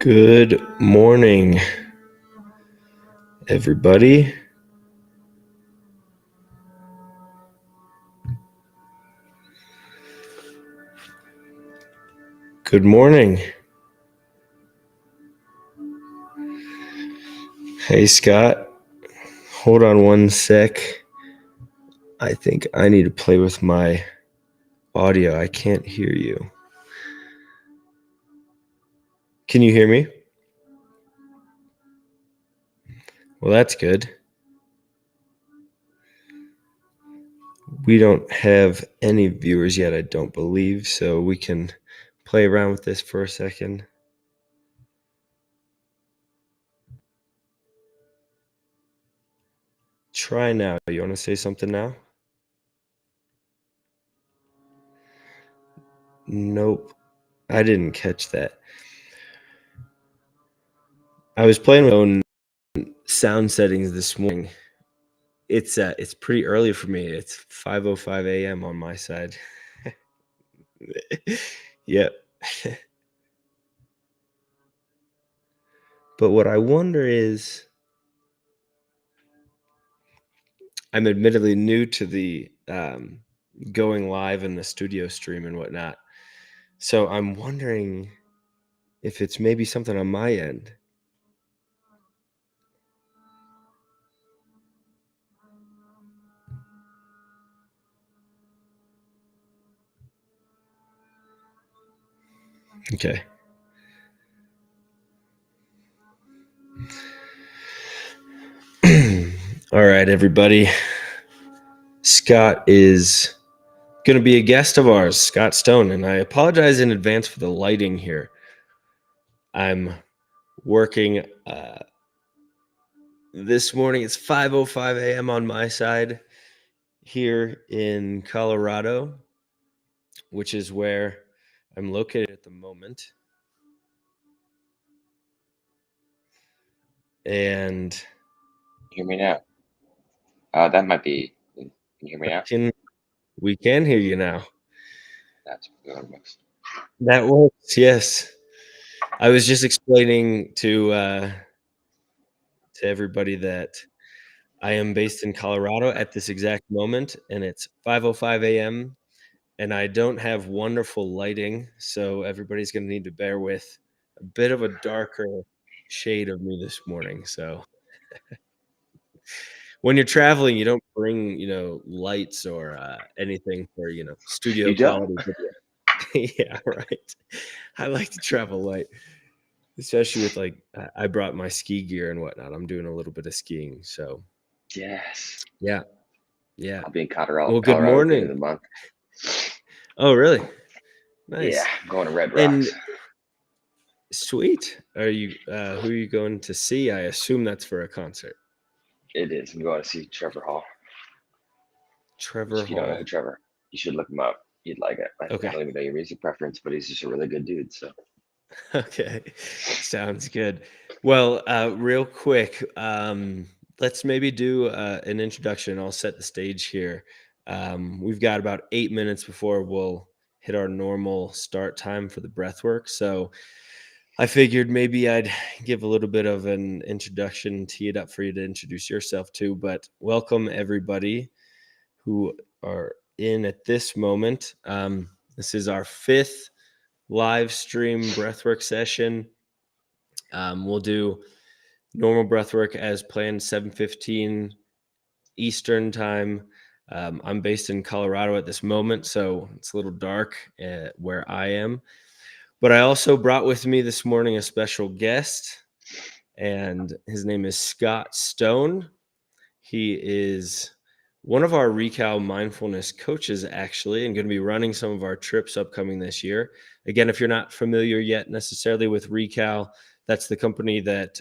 Good morning, everybody. Good morning. Hey, Scott. Hold on one sec. I think I need to play with my audio. I can't hear you. Can you hear me? Well, that's good. We don't have any viewers yet, I don't believe, so we can play around with this for a second. Try now. You want to say something now? Nope. I didn't catch that. I was playing with my own sound settings this morning. It's pretty early for me. It's 5:05 a.m. on my side. Yep. But what I wonder is, I'm admittedly new to the going live in the studio stream and whatnot. So I'm wondering if it's maybe something on my end. Okay. All right, everybody. Scott is going to be a guest of ours, Scott Stone, and I apologize in advance for the lighting here. I'm working this morning. It's 5:05 a.m. on my side here in Colorado, which is where I'm located at the moment. And Hear me now? That might be. Can you hear me now? we can hear you now. That's what works. That works, yes. I was just explaining to everybody that I am based in Colorado at this exact moment, and it's 5:05 a.m. and I don't have wonderful lighting, so everybody's going to need to bear with a bit of a darker shade of me this morning. So when you're traveling, you don't bring, lights or anything for, studio You don't? quality video. Yeah, right. I like to travel light, especially with I brought my ski gear and whatnot. I'm doing a little bit of skiing, so Yes. yeah. I'll be in Colorado, Well, good at the end of morning. the month. Oh, really? Yeah, Nice. I'm going to Red And Rocks. sweet. Are you who are you going to see? I assume that's for a concert. It is. I'm going to see Trevor Hall. Trevor If you don't know Hall. who Trevor, you should look him up. You'd like it. I Okay. don't even know your music preference, but he's just a really good dude. So Okay. Sounds good. Well, real quick, let's maybe do an introduction. I'll set the stage here. We've got about 8 minutes before we'll hit our normal start time for the breath work. So I figured maybe I'd give a little bit of an introduction, tee it up for you to introduce yourself to. But welcome, everybody who are in at this moment. This is our 5th live stream breathwork session. We'll do normal breathwork as planned, 7:15 Eastern time. I'm based in Colorado at this moment, so it's a little dark where I am. But I also brought with me this morning a special guest, and his name is Scott Stone. He is one of our Recal mindfulness coaches, actually, and going to be running some of our trips upcoming this year. Again, if you're not familiar yet necessarily with Recal, that's the company that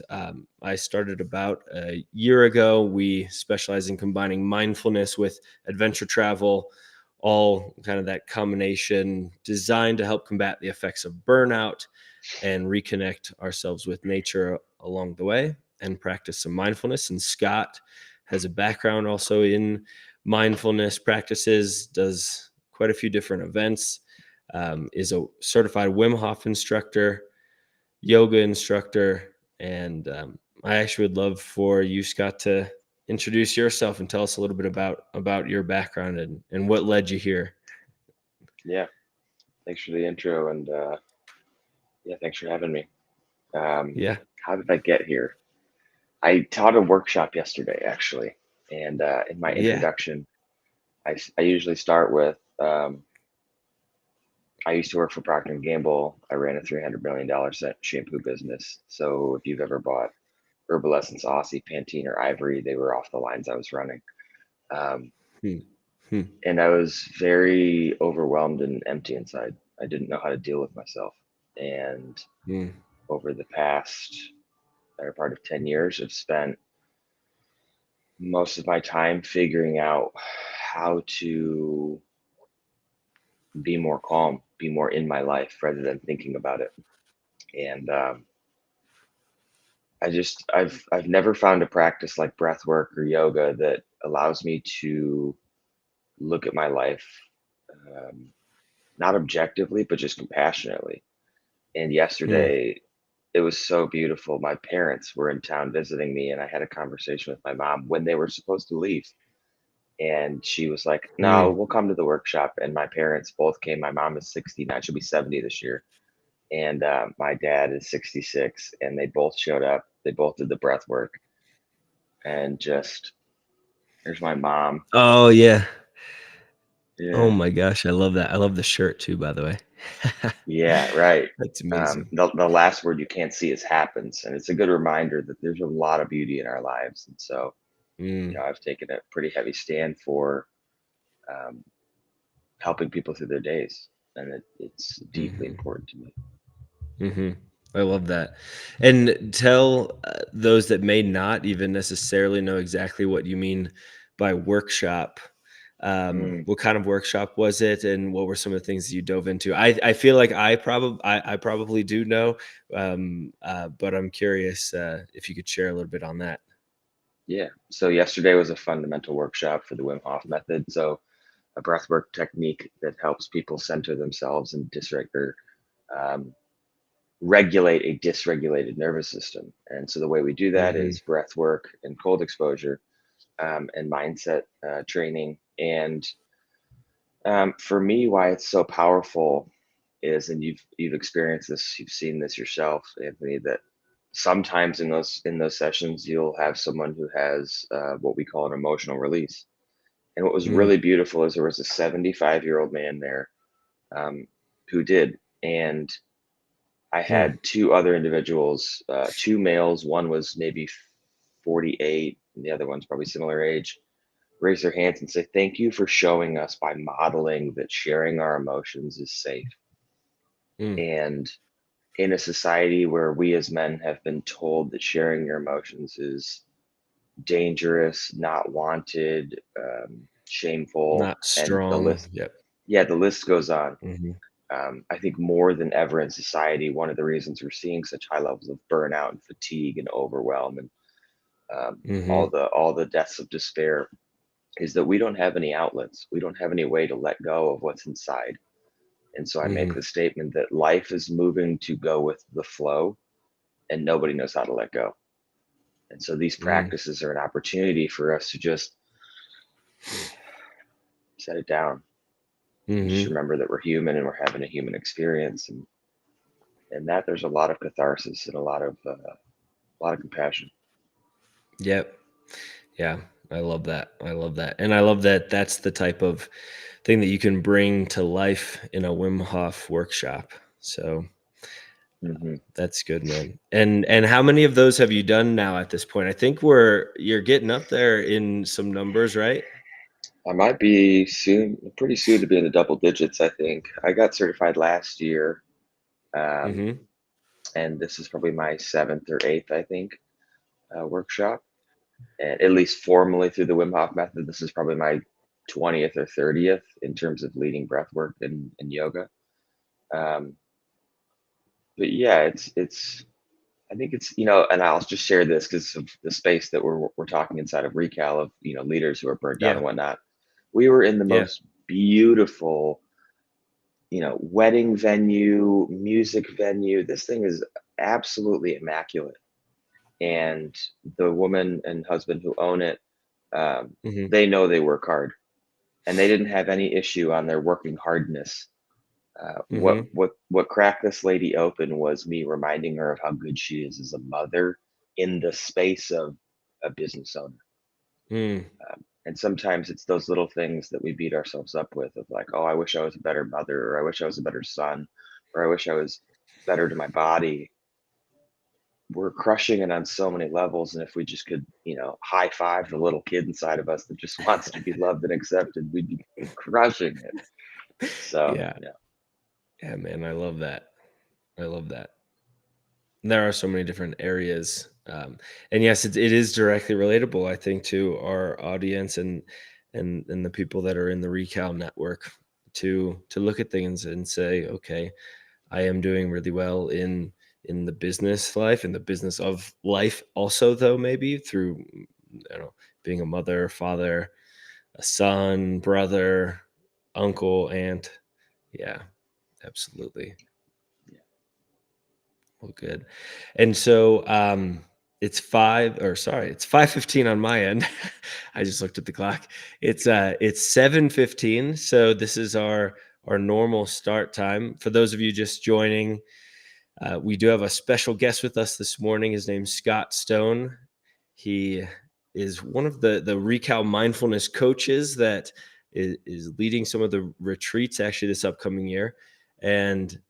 I started about a year ago. We specialize in combining mindfulness with adventure travel, all kind of that combination designed to help combat the effects of burnout and reconnect ourselves with nature along the way and practice some mindfulness. And Scott has a background also in mindfulness practices, does quite a few different events, is a certified Wim Hof instructor, yoga instructor, and I actually would love for you, Scott, to introduce yourself and tell us a little bit about your background and what led you here. Yeah, thanks for the intro, and yeah, thanks for having me. Um, Yeah, how did I get here? I taught a workshop yesterday, actually, and in my yeah, introduction, I usually start with I used to work for Procter and Gamble. I ran a $300 million shampoo business. So if you've ever bought Herbal Essence, Aussie, Pantene, or Ivory, they were off the lines I was running. Um, hmm. Hmm. and I was very overwhelmed and empty inside. I didn't know how to deal with myself. And Hmm. over the past better part of 10 years, I've spent most of my time figuring out how to be more calm, be more in my life rather than thinking about it. And I've never found a practice like breath work or yoga that allows me to look at my life, um, not objectively, but just compassionately. And Hmm. yesterday, it was so beautiful. My parents were in town visiting me, and I had a conversation with my mom when they were supposed to leave. And she was like, "No, Hmm. we'll come to the workshop." And my parents both came. My mom is 69; she'll be 70 this year, and my dad is 66. And they both showed up. They both did the breath work, and just there's my mom. Oh yeah. Oh Yeah, my gosh, I love that. I love the shirt too, by the way. yeah, right. That's amazing. The last word you can't see is happens, and it's a good reminder that there's a lot of beauty in our lives. And so, Mm. I've taken a pretty heavy stand for um, helping people through their days, and it's deeply Hmm. important to me. Hmm. I love that. And tell those that may not even necessarily know exactly what you mean by workshop. Mm, What kind of workshop was it, and what were some of the things that you dove into? I feel like I probably do know, but I'm curious if you could share a little bit on that. yeah. So yesterday was a fundamental workshop for the Wim Hof Method. So a breathwork technique that helps people center themselves and um, regulate a dysregulated nervous system. And so the way we do that Hmm. is breath work and cold exposure, and mindset training. And for me, why it's so powerful is, and you've experienced this, you've seen this yourself, Anthony, that sometimes in those sessions you'll have someone who has what we call an emotional release. And what was Mm. really beautiful is there was a 75-year-old man there who did, and I Mm. had two other individuals, two males. One was maybe 48, and the other one's probably similar age. Raise their hands and say, "Thank you for showing us by modeling that sharing our emotions is safe." Mm. And in a society where we as men have been told that sharing your emotions is dangerous, not wanted, shameful, Not and the strong. list, Yep. yeah, the list goes on. Hmm. I think more than ever in society, one of the reasons we're seeing such high levels of burnout and fatigue and overwhelm and Hmm. all the deaths of despair is that we don't have any outlets. We don't have any way to let go of what's inside. And so I make Hmm. the statement that life is moving to go with the flow, and nobody knows how to let go. And so these Mm. practices are an opportunity for us to just set it down and just Hmm. remember that we're human and we're having a human experience. And that there's a lot of catharsis and a lot of compassion. Yep. Yeah, I love that. I love that. And I love that that's the type of thing that you can bring to life in a Wim Hof workshop. So Hmm. that's good, man. And how many of those have you done now at this point? I think you're getting up there in some numbers, right? I might be soon, pretty soon to be in the double digits. I think I got certified last year, um, Mhm. and this is probably my seventh or eighth, I think, workshop. And at least formally through the Wim Hof method, this is probably my 20th or 30th in terms of leading breath work and yoga. Um, but yeah, it's I think it's and I'll just share this because of the space that we're talking inside of Recal of leaders who are burnt out Yeah. and whatnot. We were in the Yeah. most beautiful wedding venue, music venue. This thing is absolutely immaculate. And the woman and husband who own it, um, Mhm. they know they work hard, and they didn't have any issue on their working hardness. What Mhm. what cracked this lady open was me reminding her of how good she is as a mother in the space of a business owner. Mm. And sometimes it's those little things that we beat ourselves up with, of like, oh, I wish I was a better mother, or I wish I was a better son, or I wish I was better to my body. We're crushing it on so many levels. And if we just could, high five the little kid inside of us that just wants to be loved and accepted, we'd be crushing it. So, Yeah. yeah. Yeah, man, I love that. I love that. There are so many different areas, and yes, it is directly relatable, I think, to our audience and the people that are in the Recal network to look at things and say, okay, I am doing really well in the business life, in the business of life, also though maybe through being a mother, father, a son, brother, uncle, aunt. Yeah, absolutely. Yeah. Well, good. And so, it's 5 or sorry, it's 5:15 on my end. I just looked at the clock. It's 7:15, so this is our normal start time. For those of you just joining, we do have a special guest with us this morning. His name's Scott Stone. He is one of the Recal mindfulness coaches that is leading some of the retreats actually this upcoming year. And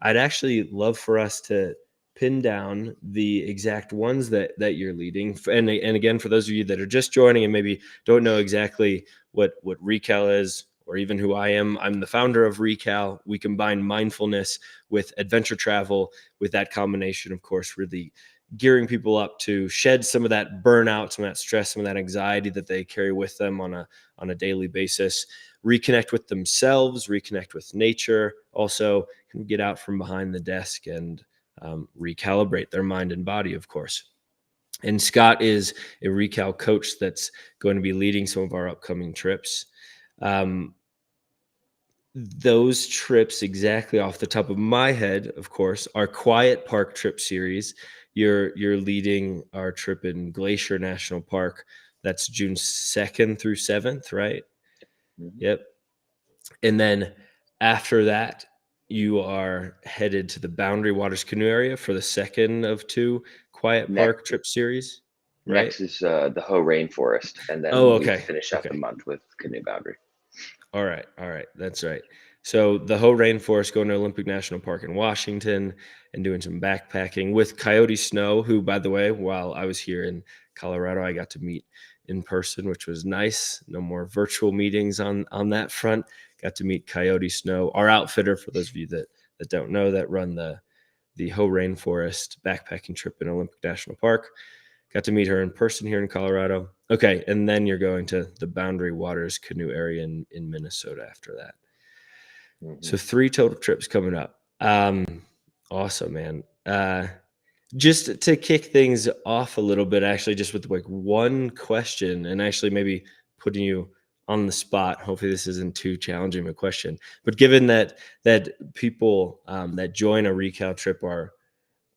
I'd actually love for us to pin down the exact ones that you're leading. And again, for those of you that are just joining and maybe don't know exactly what Recal is, or even who I am, I'm the founder of Recal. We combine mindfulness with adventure travel, with that combination, of course, really gearing people up to shed some of that burnout, some of that stress, some of that anxiety that they carry with them on a daily basis, reconnect with themselves, reconnect with nature, also can get out from behind the desk and recalibrate their mind and body, of course. And Scott is a Recal coach that's going to be leading some of our upcoming trips. Um, those trips, exactly off the top of my head, of course, our Quiet Park trip series. You're leading our trip in Glacier National Park. That's June 2nd through 7th, right? Mhm. Yep. And then after that, you are headed to the Boundary Waters Canoe area for the second of two Quiet Next, Park trip series, right? next is the Hoh Rainforest, and Oh, then we okay. finish out the Okay. month with Canoe Boundary. All right, that's right. So the Hoh Rainforest, going to Olympic National Park in Washington and doing some backpacking with Coyote Snow, who, by the way, while I was here in Colorado, I got to meet in person, which was nice. No more virtual meetings on that front. Got to meet Coyote Snow, our outfitter, for those of you that don't know, that run the Hoh Rainforest backpacking trip in Olympic National Park. Got to meet her in person here in Colorado. Okay, and then you're going to the Boundary Waters canoe area in Minnesota after that. So Hmm. 3 total trips coming up. Awesome, man. Just to kick things off a little bit, actually, just with like one question, and actually maybe putting you on the spot. Hopefully, this isn't too challenging of a question. But given that people that join a Recal trip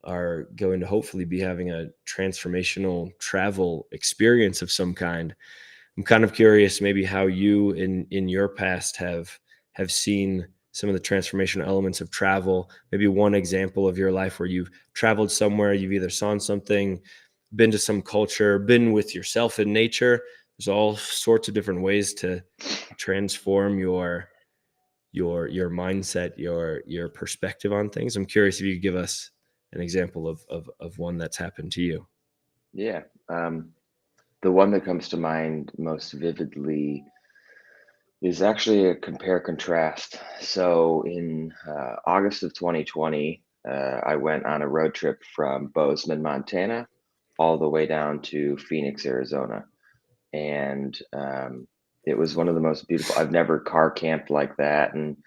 are going to hopefully be having a transformational travel experience of some kind. I'm kind of curious maybe how you in your past have seen some of the transformational elements of travel. Maybe one example of your life where you've traveled somewhere, you've either saw something, been to some culture, been with yourself in nature. There's all sorts of different ways to transform your mindset, your perspective on things. I'm curious if you could give us an example of one that's happened to you. Yeah. The one that comes to mind most vividly is actually a compare contrast. So in August of 2020, I went on a road trip from Bozeman, Montana, all the way down to Phoenix, Arizona. And it was one of the most beautiful. I've never car camped like that and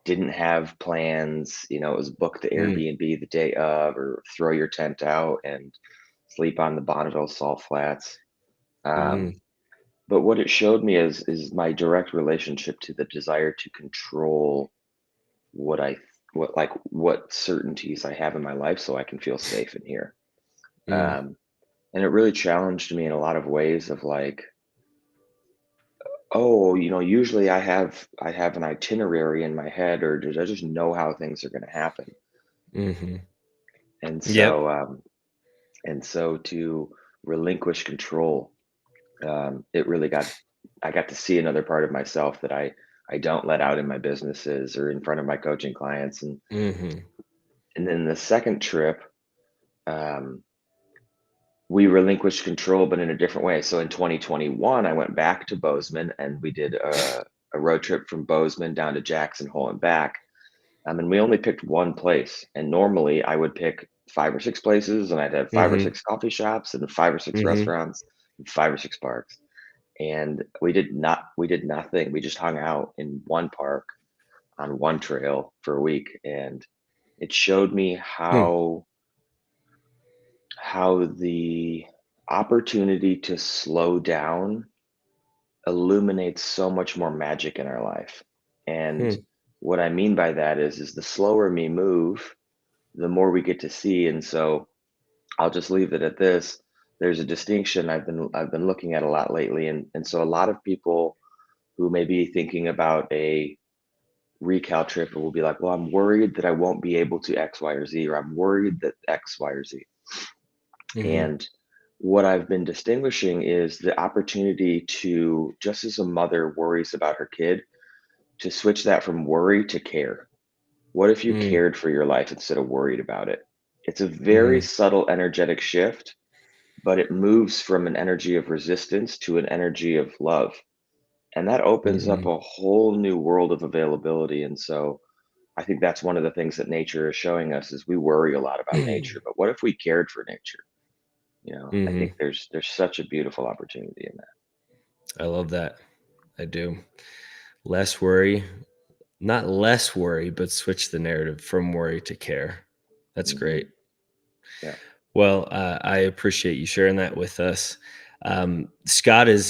didn't have plans. It was book the Mm, Airbnb the day of, or throw your tent out and sleep on the Bonneville Salt Flats. Um, mhm, but what it showed me is my direct relationship to the desire to control what I what certainties I have in my life so I can feel safe in here. Mm, Um, and it really challenged me in a lot of ways of like, oh, usually I have an itinerary in my head, or I just know how things are going to happen. mhm. And Yep. so to relinquish control, it really got I got to see another part of myself that I don't let out in my businesses or in front of my coaching clients. Mhm. And then the second trip, um, we relinquished control, but in a different way. So in 2021, I went back to Bozeman and we did a road trip from Bozeman down to Jackson Hole and back. And we only picked one place. And normally I would pick 5 or 6 places, and I'd have five or Mhm. six coffee shops and 5 or 6 Mhm. restaurants and 5 or 6 parks. And we did nothing. We just hung out in one park on one trail for a week. And it showed me Hmm. how the opportunity to slow down illuminates so much more magic in our life. And Hmm. what I mean by that is the slower we move, the more we get to see. And so I'll just leave it at this. There's a distinction I've been looking at a lot lately. And so a lot of people who may be thinking about a Recal trip will be like, well, I'm worried that I won't be able to X, Y, or Z, or I'm worried that X, Y, or Z. Mhm. And what I've been distinguishing is the opportunity to, just as a mother worries about her kid, to switch that from worry to care. What if you Mm, cared for your life instead of worried about it? It's a very mhm. subtle energetic shift, but it moves from an energy of resistance to an energy of love. And that opens up Mhm. a whole new world of availability. And so I think that's one of the things that nature is showing us is we worry a lot about nature, but what if we cared for nature? I think Mhm. there's such a beautiful opportunity in that. I love that. I do. Less worry, not less worry, but switch the narrative from worry to care. That's Hmm. great. Yeah. Well, I appreciate you sharing that with us. Scott is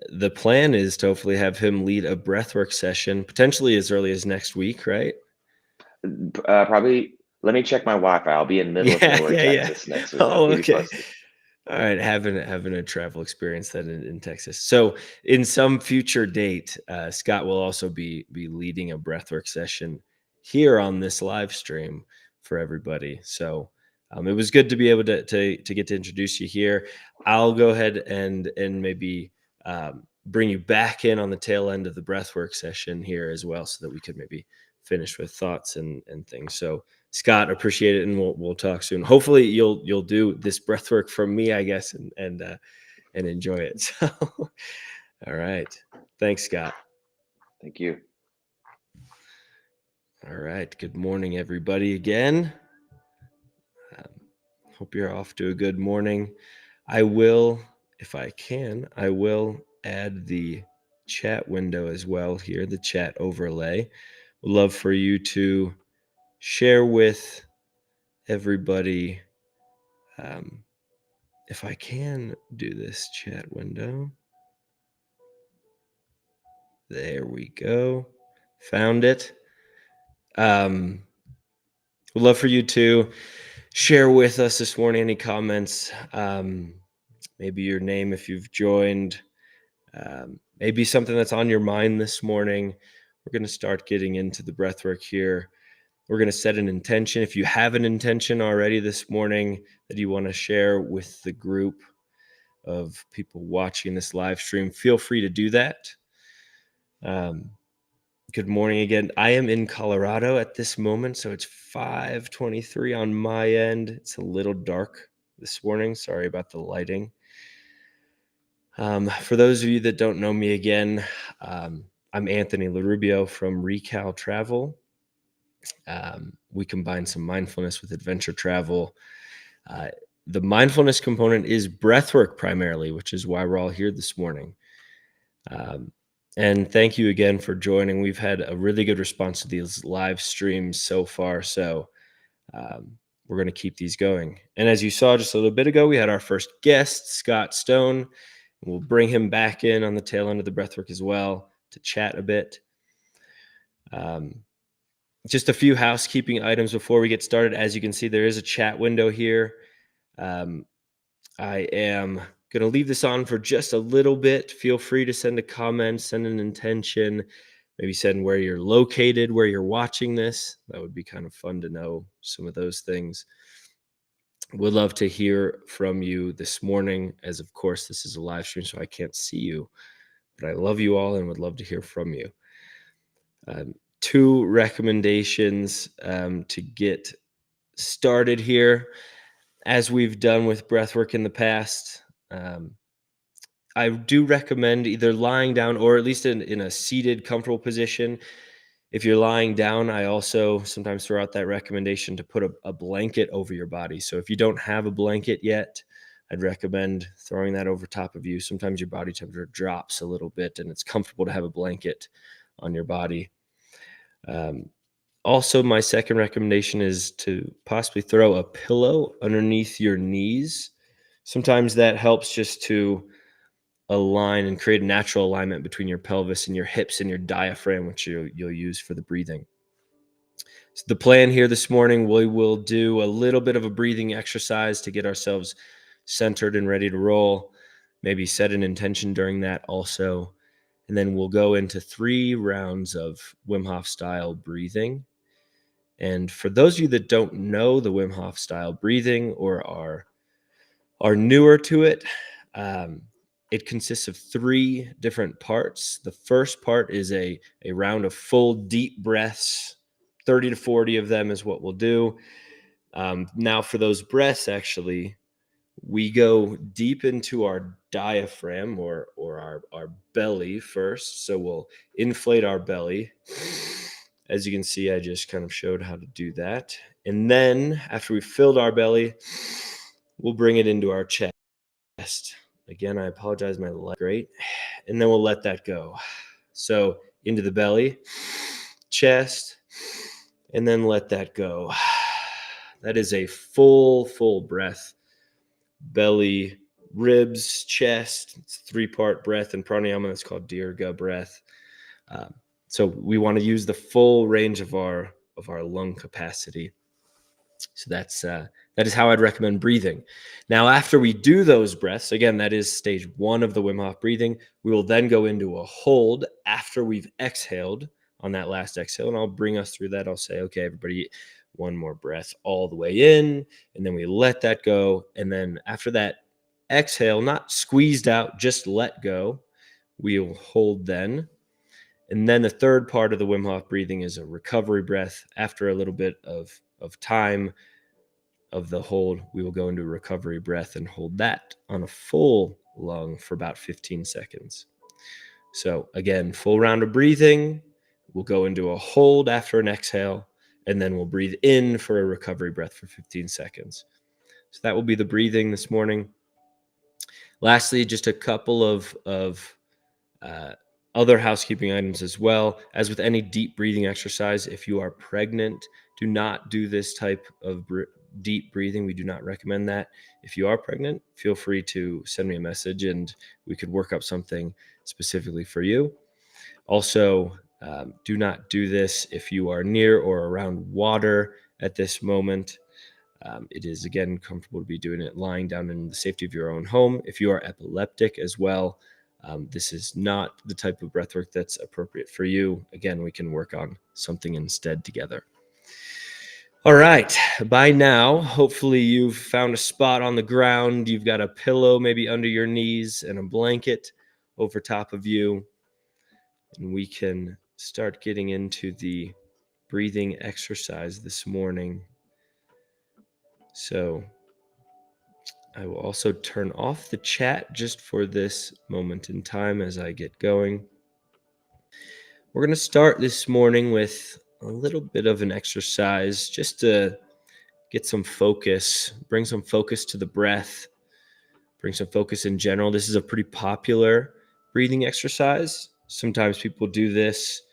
the plan is to hopefully have him lead a breathwork session potentially as early as next week, right? Probably. Let me check my Wi-Fi. I'll be in middle of Yeah, nowhere, yeah, yeah. Texas next week. I'll Oh, keep you okay. posted. All right, having a travel experience then in Texas. So, in some future date, Scott will also be leading a breathwork session here on this live stream for everybody. So, it was good to be able to get to introduce you here. I'll go ahead and maybe bring you back in on the tail end of the breathwork session here as well, so that we could maybe finish with thoughts and things. So, Scott, appreciate it, and we'll talk soon. Hopefully, you'll do this breath work from me, I guess, and enjoy it. So, all right, thanks, Scott. Thank you. All right, good morning, everybody. Again, um, hope you're off to a good morning. I will, if I can, I will add the chat window as well here, the chat overlay. Would love for you to share with everybody. Um, if I can do this chat window, there we go. Found it. Um, would love for you to share with us this morning any comments. Maybe your name if you've joined. Maybe something that's on your mind this morning. We're going to start getting into the breath work here. We're going to set an intention. If you have an intention already this morning that you want to share with the group of people watching this live stream, feel free to do that. Um, Good morning again. I am in Colorado at this moment, so it's 5:23 on my end. It's a little dark this morning. Sorry about the lighting. For those of you that don't know me again, I'm Anthony LaRubio from Recal Travel. We combine some mindfulness with adventure travel. Uh, the mindfulness component is breathwork primarily, which is why we're all here this morning. Um, and thank you again for joining. We've had a really good response to these live streams so far. So we're going to keep these going. And as you saw just a little bit ago, we had our first guest, Scott Stone. And we'll bring him back in on the tail end of the breathwork as well to chat a bit. Um, Just a few housekeeping items before we get started. As you can see, there is a chat window here. Um, I am going to leave this on for just a little bit. Feel free to send a comment, send an intention, maybe send where you're located, where you're watching this. That would be kind of fun to know some of those things. Would love to hear from you this morning, as of course, this is a live stream, so I can't see you, but I love you all and would love to hear from you. Two recommendations to get started here. As we've done with breathwork in the past, I do recommend either lying down or at least in a seated, comfortable position. If you're lying down, I also sometimes throw out that recommendation to put a blanket over your body. So if you don't have a blanket yet, I'd recommend throwing that over top of you. Sometimes your body temperature drops a little bit and it's comfortable to have a blanket on your body. Also, my second recommendation is to possibly throw a pillow underneath your knees. Sometimes that helps just to align and create a natural alignment between your pelvis and your hips and your diaphragm, which you'll use for the breathing. So the plan here this morning, we will do a little bit of a breathing exercise to get ourselves centered and ready to roll. Maybe set an intention during that also. And then we'll go into 3 rounds of Wim Hof style breathing. And for those of you that don't know the Wim Hof style breathing or are newer to it, it consists of 3 different parts. The first part is a round of full deep breaths. 30 to 40 of them is what we'll do. Now for those breaths, actually, we go deep into our diaphragm or our belly first. So we'll inflate our belly. As you can see, I just kind of showed how to do that. And then after we filled our belly, we'll bring it into our chest. Again, I apologize, my leg great. And then we'll let that go. So into the belly, chest, and then let that go. That is a full breath. Belly, ribs, chest. It's a 3-part breath in pranayama. It's called Dirga breath. So we want to use the full range of our lung capacity. So that is how I'd recommend breathing. Now, after we do those breaths, again, that is stage 1 of the Wim Hof breathing. We will then go into a hold after we've exhaled on that last exhale, and I'll bring us through that. I'll say, okay, everybody, one more breath all the way in, and then we let that go. And then after that exhale, not squeezed out, just let go, we'll hold then. And then the third part of the Wim Hof breathing is a recovery breath. After a little bit of time of the hold, we will go into a recovery breath and hold that on a full lung for about 15 seconds. So again, full round of breathing. We'll go into a hold after an exhale, and then we'll breathe in for a recovery breath for 15 seconds. So that will be the breathing this morning. Lastly, just a couple of other housekeeping items as well. As with any deep breathing exercise, if you are pregnant, do not do this type of deep breathing. We do not recommend that. If you are pregnant, feel free to send me a message and we could work up something specifically for you. Also, do not do this if you are near or around water at this moment. It is, again, comfortable to be doing it lying down in the safety of your own home. If you are epileptic as well, this is not the type of breathwork that's appropriate for you. Again, we can work on something instead together. All right. By now, hopefully you've found a spot on the ground. You've got a pillow maybe under your knees and a blanket over top of you. And we can start getting into the breathing exercise this morning. So I will also turn off the chat just for this moment in time as I get going. We're going to start this morning with a little bit of an exercise just to get some focus, bring some focus to the breath, bring some focus in general. This is a pretty popular breathing exercise. Sometimes people do this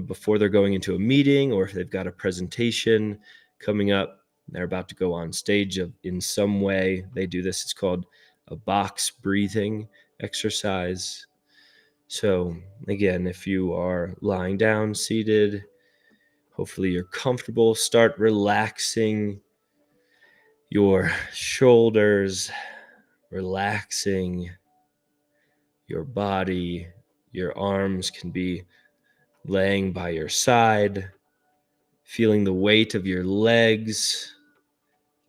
before they're going into a meeting or if they've got a presentation coming up. They're about to go on stage in some way. They do this. It's called a box breathing exercise. So again, if you are lying down, seated, Hopefully you're comfortable. Start relaxing your shoulders, relaxing your body. Your arms can be laying by your side, feeling the weight of your legs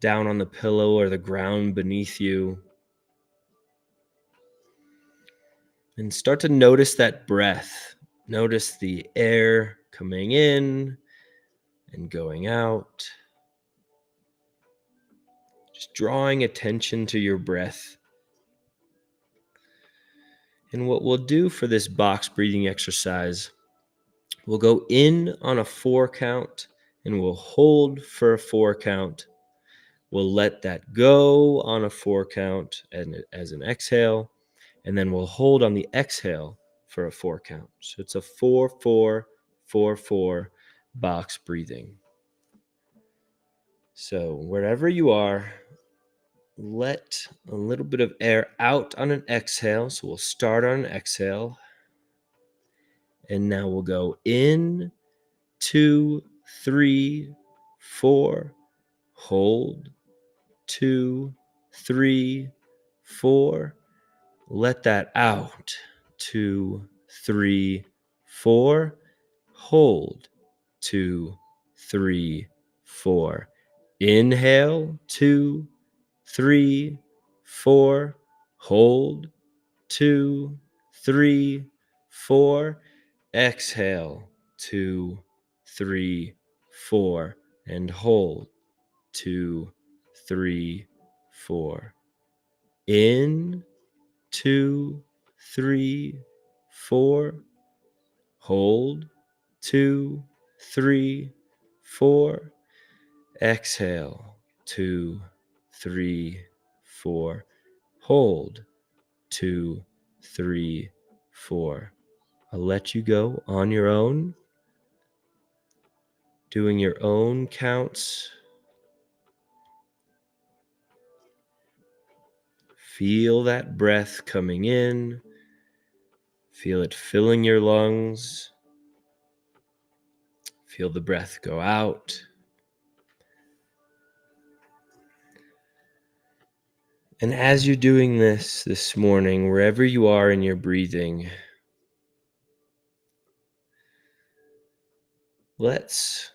down on the pillow or the ground beneath you. And start to notice that breath. Notice the air coming in and going out. Just drawing attention to your breath. And what we'll do for this box breathing exercise, we'll go in on a 4 count and we'll hold for a 4 count. We'll let that go on a 4 count and as an exhale, and then we'll hold on the exhale for a 4 count. So it's a 4-4-4-4 box breathing. So wherever you are, let a little bit of air out on an exhale. So we'll start on an exhale. And now we'll go in, 2, 3, 4, hold, 2, 3, 4. Let that out, 2, 3, 4. Hold, 2, 3, 4. Inhale, 2, 3, 4. Hold, 2, 3, 4. Exhale, 2, 3, 4. And hold, 2, 3, 4. In, 2, 3, 4. Hold, 2, 3, 4. Exhale, 2, 3, 4. Hold, 2, 3, 4. I'll let you go on your own, doing your own counts. Feel that breath coming in. Feel it filling your lungs. Feel the breath go out. And as you're doing this morning, wherever you are in your breathing, let's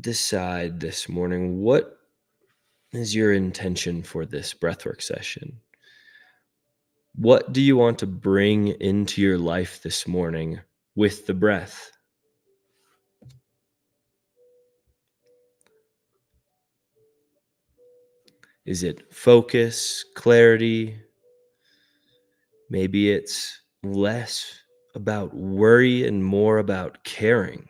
decide this morning, what is your intention for this breathwork session? What do you want to bring into your life this morning with the breath? Is it focus, clarity? Maybe it's less about worry and more about caring.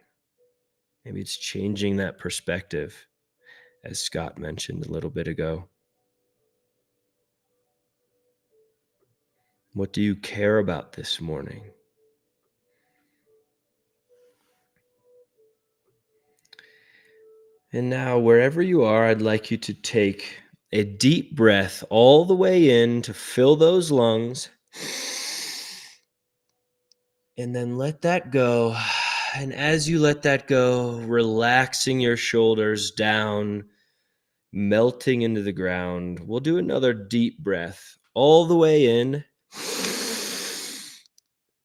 Maybe it's changing that perspective, as Scott mentioned a little bit ago. What do you care about this morning? And now, wherever you are, I'd like you to take a deep breath all the way in to fill those lungs. And then let that go. And as you let that go, relaxing your shoulders down, melting into the ground. We'll do another deep breath all the way in.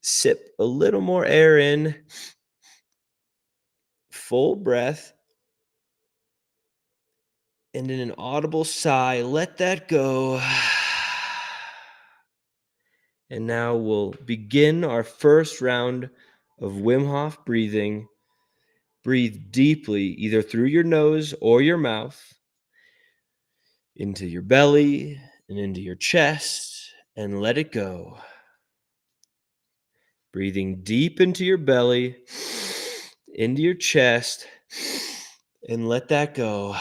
Sip a little more air in. Full breath. And in an audible sigh, let that go. And now we'll begin our first round of Wim Hof breathing. Breathe deeply, either through your nose or your mouth, into your belly and into your chest, and let it go. Breathing deep into your belly, into your chest, and let that go.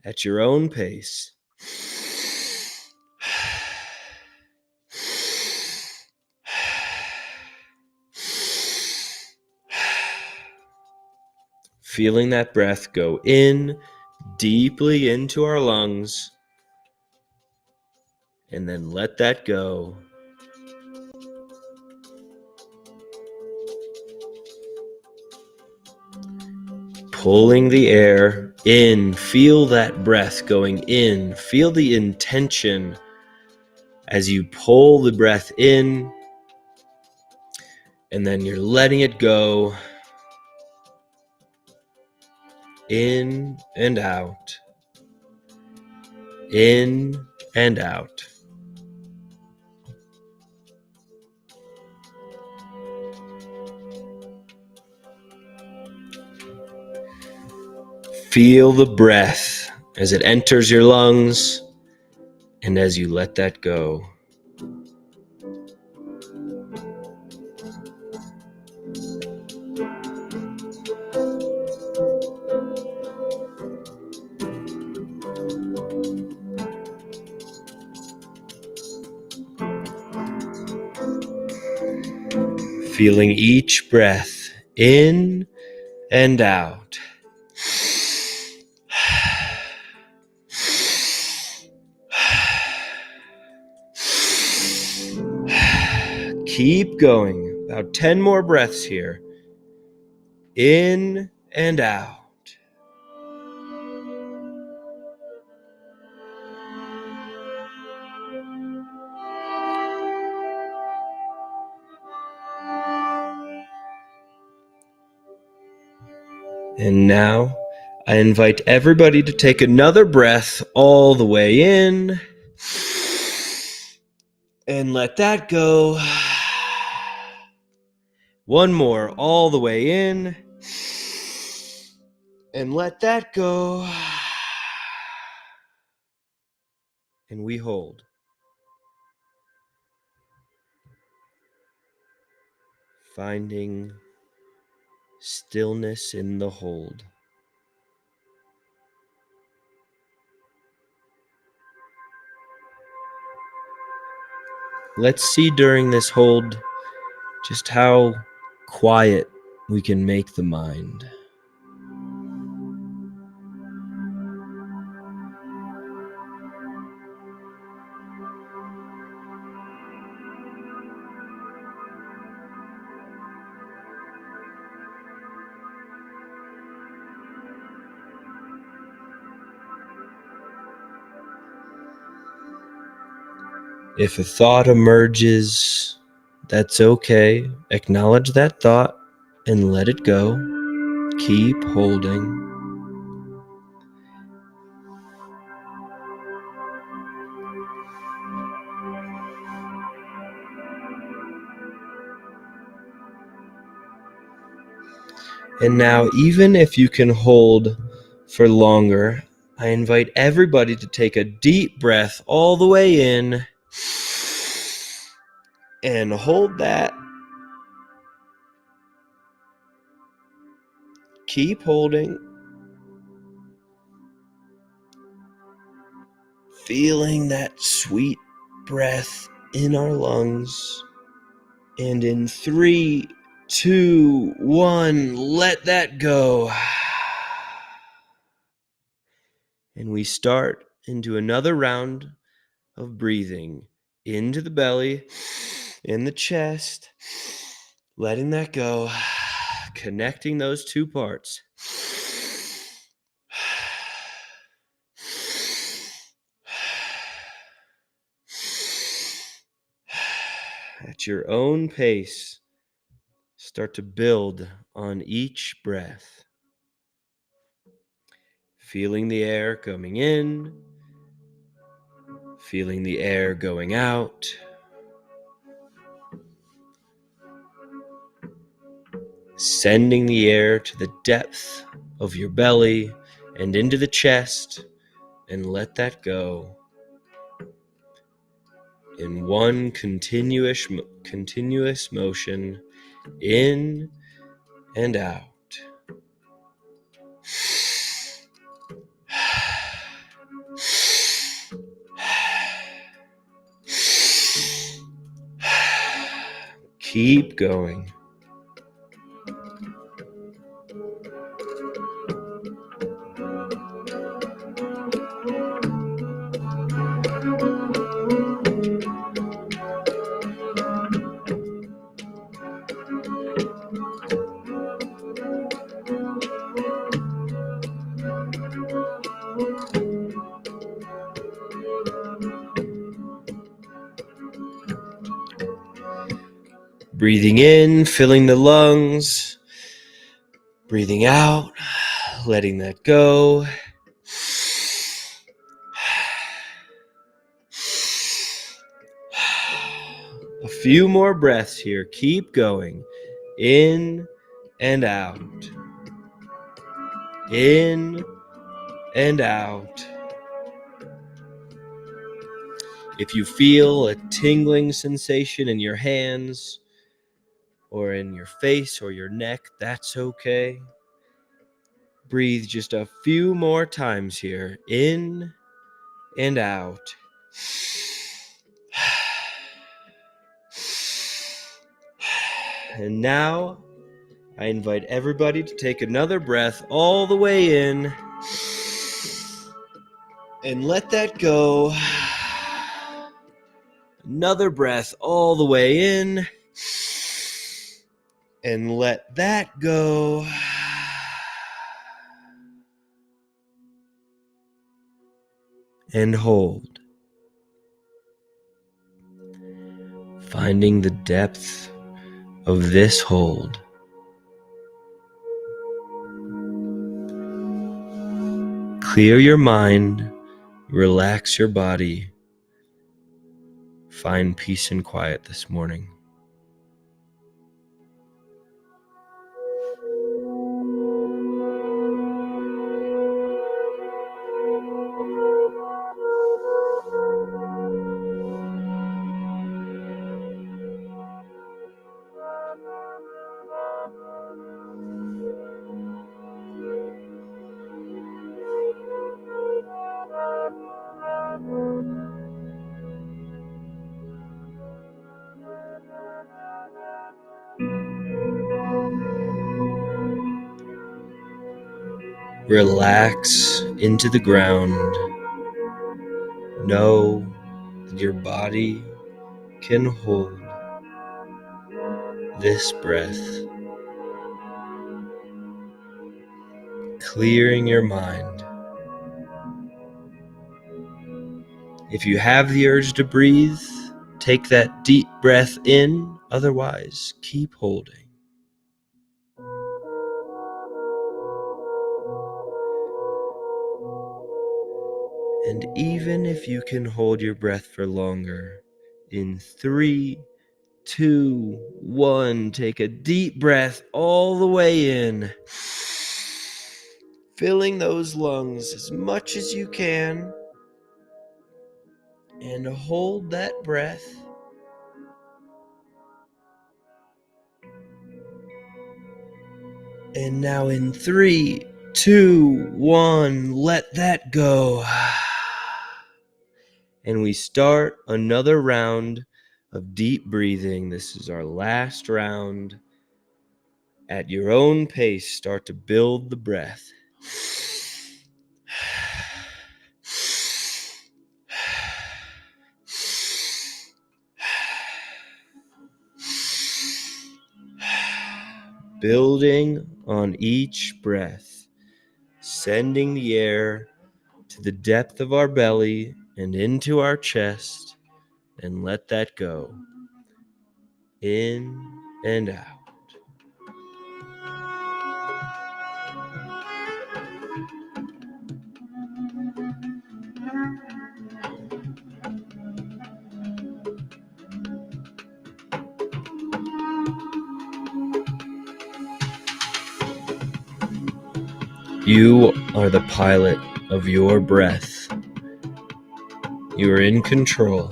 At your own pace. Feeling that breath go in deeply into our lungs and then let that go. Pulling the air in, feel that breath going in, feel the intention as you pull the breath in, and then you're letting it go, in and out, in and out. Feel the breath as it enters your lungs and as you let that go. Feeling each breath in and out. Keep going. About 10 more breaths here. In and out. And now I invite everybody to take another breath all the way in and let that go. One more all the way in and let that go. And we hold. Finding stillness in the hold. Let's see during this hold just how quiet we can make the mind. If a thought emerges, that's okay. Acknowledge that thought and let it go. Keep holding. And now, even if you can hold for longer, I invite everybody to take a deep breath all the way in and hold that. Keep holding. Feeling that sweet breath in our lungs. And in 3, 2, 1, let that go. And we start into another round of breathing into the belly, in the chest, letting that go, connecting those two parts. At your own pace, start to build on each breath. Feeling the air coming in, feeling the air going out. Sending the air to the depth of your belly and into the chest, and let that go in one continuous motion, in and out. Keep going. Breathing in, filling the lungs. Breathing out, letting that go. A few more breaths here. Keep going. In and out. In and out. If you feel a tingling sensation in your hands or in your face or your neck, that's okay. Breathe just a few more times here. In and out. And now I invite everybody to take another breath all the way in and let that go. Another breath all the way in and let that go. And hold. Finding the depth of this hold. Clear your mind, relax your body, find peace and quiet this morning. Relax into the ground. Know that your body can hold this breath, clearing your mind. If you have the urge to breathe, take that deep breath in. Otherwise, keep holding. And even if you can hold your breath for longer, in 3, 2, 1, take a deep breath all the way in, filling those lungs as much as you can, and hold that breath. And now in 3, 2, 1, let that go. And we start another round of deep breathing. This is our last round. At your own pace, start to build the breath. Building on each breath, sending the air to the depth of our belly and into our chest, and let that go. In and out. You are the pilot of your breath. You are in control.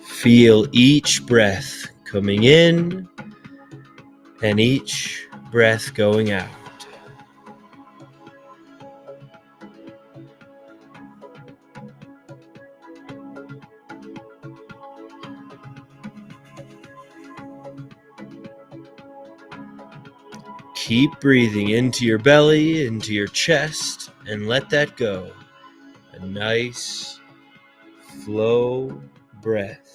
Feel each breath coming in and each breath going out. Keep breathing into your belly, into your chest, and let that go. A nice, slow breath.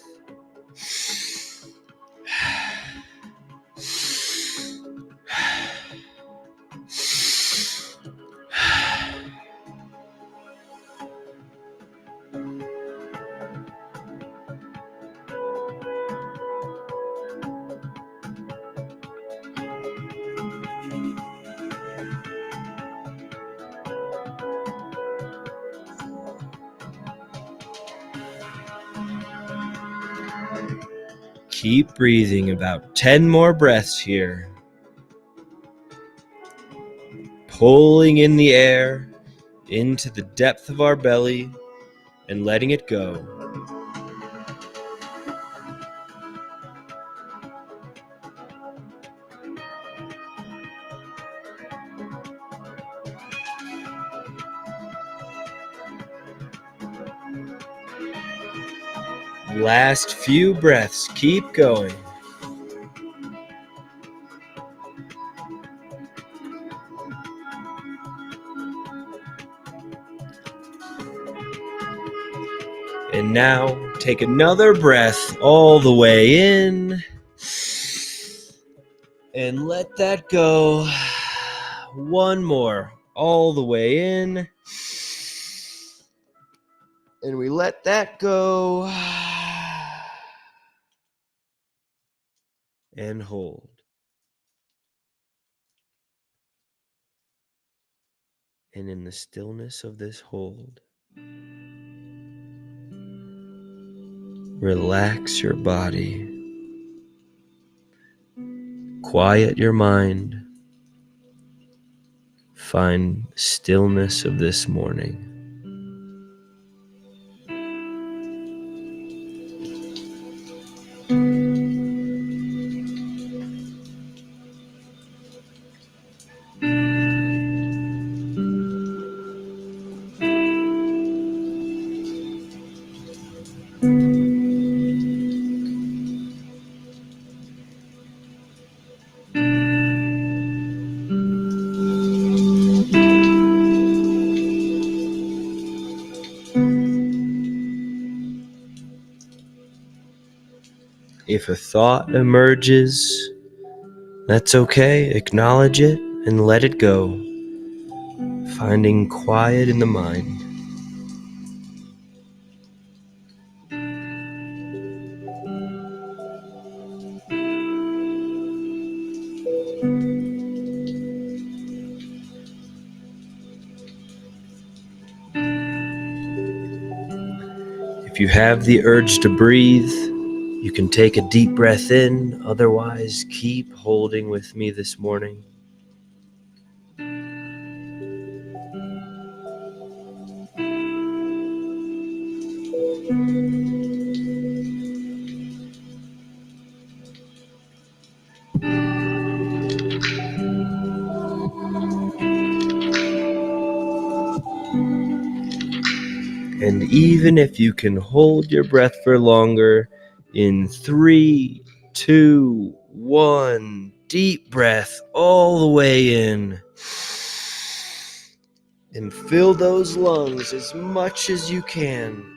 Keep breathing about 10 more breaths here. Pulling in the air into the depth of our belly and letting it go. Last few breaths, keep going. And now take another breath all the way in and let that go. One more all the way in. And we let that go. And hold. And in the stillness of this hold, relax your body. Quiet your mind. Find stillness of this morning. If a thought emerges, that's okay. Acknowledge it and let it go. Finding quiet in the mind. If you have the urge to breathe, you can take a deep breath in. Otherwise, keep holding with me this morning. And even if you can hold your breath for longer, in 3, 2, 1, deep breath all the way in. And fill those lungs as much as you can.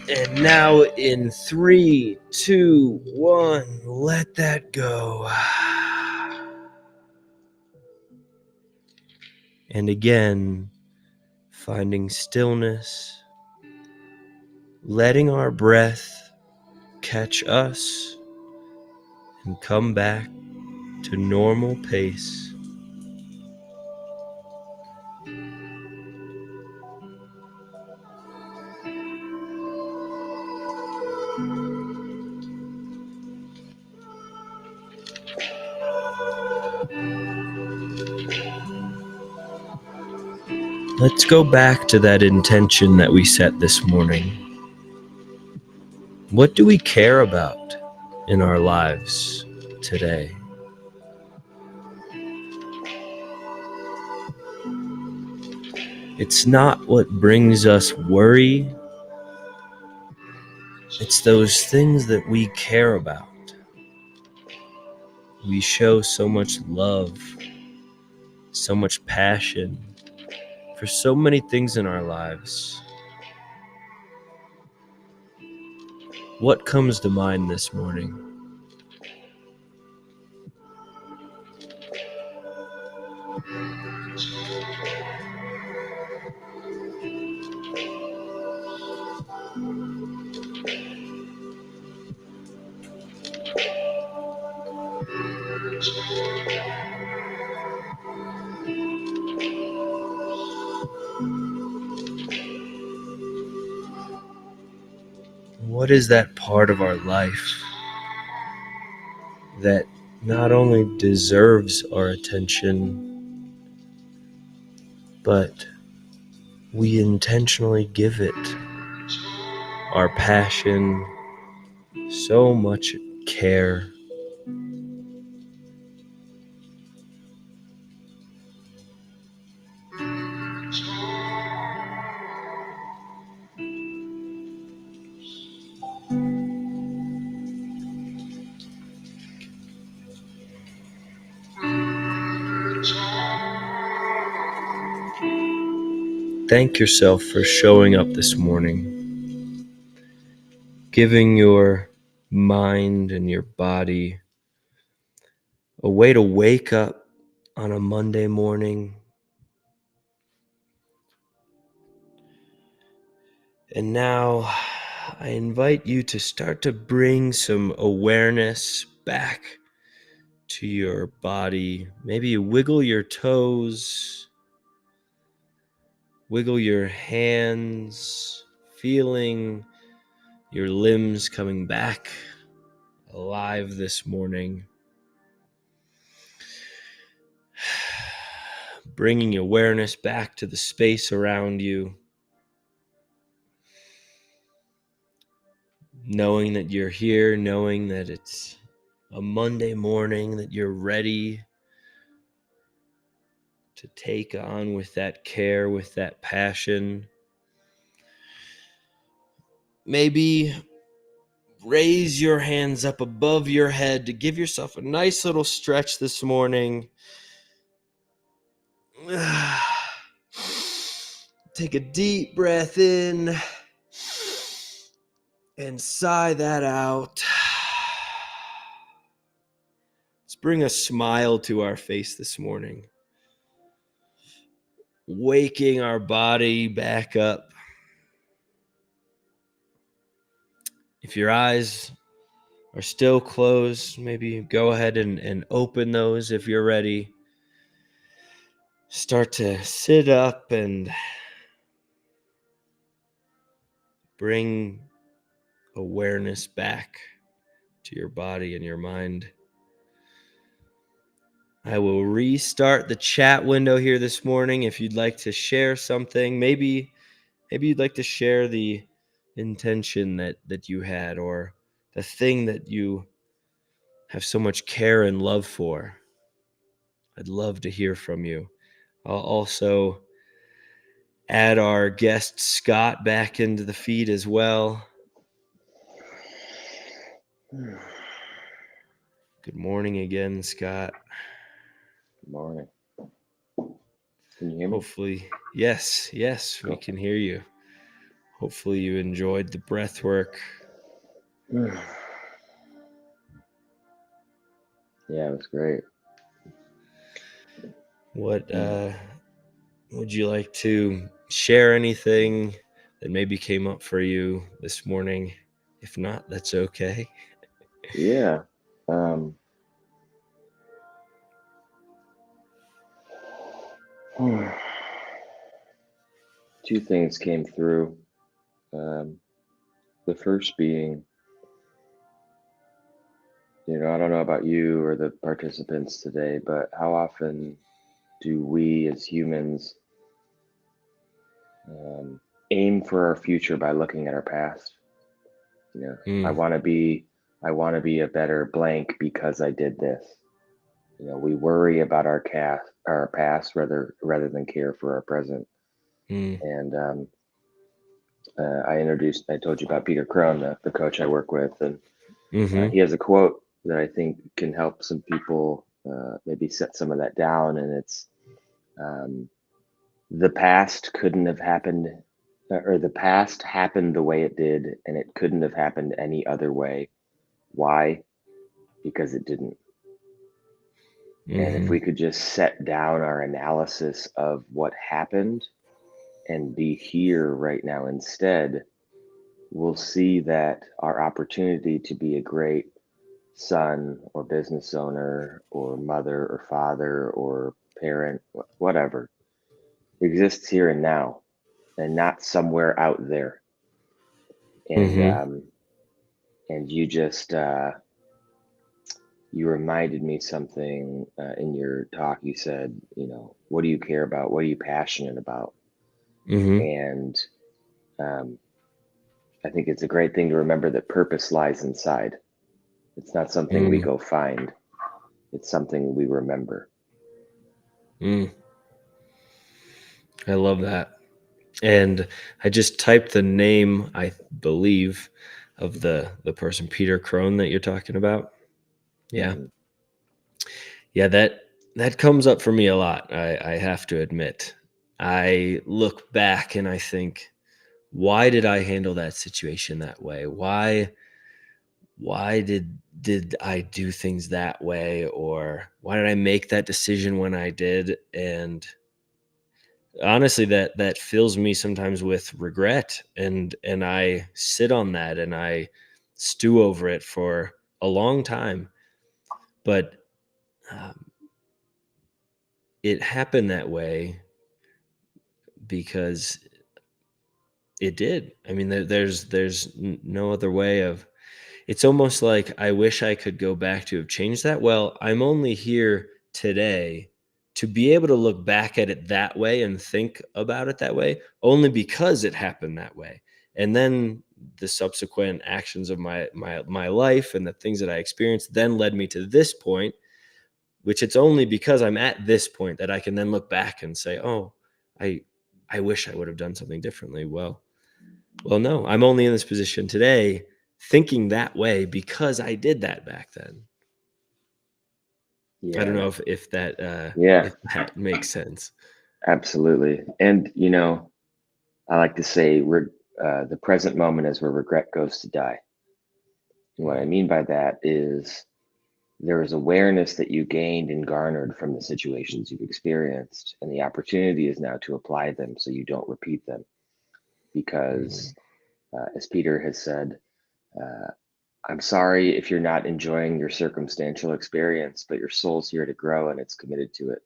And now in 3, 2, 1, let that go. And again, finding stillness, letting our breath catch us and come back to normal pace. Let's go back to that intention that we set this morning. What do we care about in our lives today? It's not what brings us worry. It's those things that we care about. We show so much love, so much passion for so many things in our lives. What comes to mind this morning? what is that part of our life that not only deserves our attention, but we intentionally give it our passion, so much care. Thank yourself for showing up this morning, giving your mind and your body a way to wake up on a Monday morning. And now I invite you to start to bring some awareness back to your body. Maybe you wiggle your toes, wiggle your hands, feeling your limbs coming back alive this morning. Bringing awareness back to the space around you. Knowing that you're here, knowing that it's a Monday morning, that you're ready to take on with that care, with that passion. Maybe raise your hands up above your head to give yourself a nice little stretch this morning. Take a deep breath in and sigh that out. Let's bring a smile to our face this morning. Waking our body back up. If your eyes are still closed, maybe go ahead and open those if you're ready. Start to sit up and bring awareness back to your body and your mind. I will restart the chat window here this morning. If you'd like to share something, maybe you'd like to share the intention that you had, or the thing that you have so much care and love for. I'd love to hear from you. I'll also add our guest Scott back into the feed as well. Good morning again, Scott. Good morning. Can you hear me? Hopefully, yes, we can hear you. Hopefully you enjoyed the breath work. Yeah, it was great. What would you like to share? Anything that maybe came up for you this morning? If not, that's okay. Yeah. Two things came through. The first being, I don't know about you or the participants today, but how often do we as humans aim for our future by looking at our past? I Mm, want to be a better blank because I did this. We worry about our past rather than care for our present. mm, And I told you about Peter Crone, the coach I work with, and mm-hmm, he has a quote that I think can help some people maybe set some of that down. And it's um, the past couldn't have happened, or the past happened the way it did, and it couldn't have happened any other way. Why? Because it didn't. And if mm-hmm, we could just set down our analysis of what happened and be here right now instead, we'll see that our opportunity to be a great son or business owner or mother or father or parent, whatever, exists here and now and not somewhere out there. And mm-hmm. And you just you reminded me something in your talk. You said, what do you care about? What are you passionate about? Mhm. And um, I think it's a great thing to remember that purpose lies inside. It's not something we Mm, go find. It's something we remember. mm. I love that. And I just typed the name, I believe, of the person, Peter Crone, that you're talking about. Yeah. Hmm. Yeah, that comes up for me a lot, I have to admit. I look back and I think, "Why did I handle that situation that way? Why did I do things that way, or why did I make that decision when I did?" And honestly, that fills me sometimes with regret, and I sit on that and I stew over it for a long time. But um, it happened that way because it did. I mean, there's no other way of. It's almost like I wish I could go back to have changed that. Well, I'm only here today to be able to look back at it that way and think about it that way only because it happened that way. And then the subsequent actions of my life and the things that I experienced then led me to this point, which it's only because I'm at this point that I can then look back and say, "Oh, I I wish I would have done something differently." Well, no, I'm only in this position today thinking that way because I did that back then. I don't Yeah, know yeah, if that makes sense. absolutely. And I like to say the present moment is where regret goes to die. And what I Mm, mean by that is there is awareness that you gained and garnered from the situations you've experienced, and the opportunity is now to apply them so you don't repeat them. mhm, Because, as Peter has said, uh, I'm sorry if you're not enjoying your circumstantial experience, but your soul's here to grow and it's committed to it.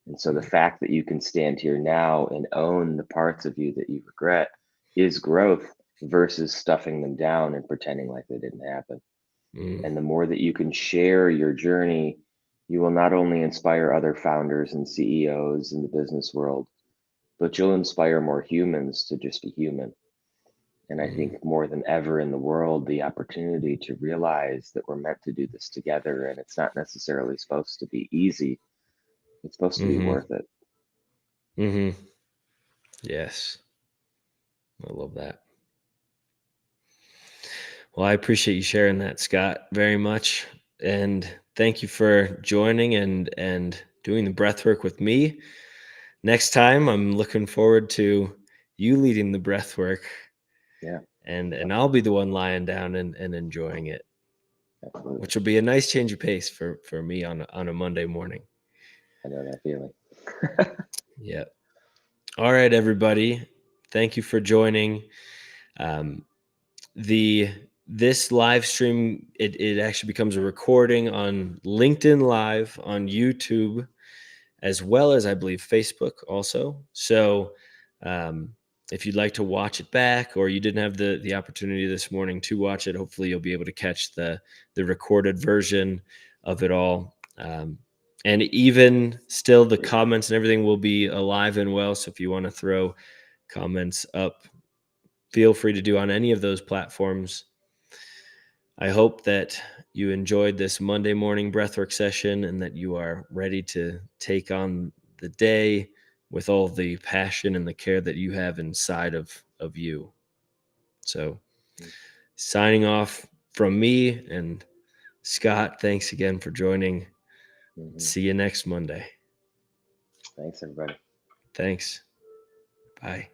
And so the mm, fact that you can stand here now and own the parts of you that you regret is growth versus stuffing them down and pretending like they didn't happen. mm, And the more that you can share your journey, you will not only inspire other founders and CEOs in the business world, but you'll inspire more humans to just be human. And I mm, think more than ever in the world, the opportunity to realize that we're meant to do this together and it's not necessarily supposed to be easy, it's supposed to be mhm, worth it. mhm. Yes, I love that. Well, I appreciate you sharing that, Scott, very much, and thank you for joining and doing the breath work with me. Next time, I'm looking forward to you leading the breath work, Yeah, and I'll be the one lying down and enjoying it, absolutely. which will be a nice change of pace for me on a Monday morning. I know that feeling. Yeah. All right, everybody. Thank you for joining. Um, the This live stream, it actually becomes a recording on LinkedIn Live, on YouTube, as well as I believe Facebook also. So um, if you'd like to watch it back, or you didn't have the opportunity this morning to watch it, hopefully you'll be able to catch the recorded version of it all. And even still, the comments and everything will be alive and well. So if you want to throw comments up, feel free to do on any of those platforms. I hope that you enjoyed this Monday morning breathwork session and that you are ready to take on the day with all the passion and the care that you have inside of you. So, signing off from me and Scott, thanks again for joining. Hmm. See you next Monday. Thanks, everybody. Thanks. Bye.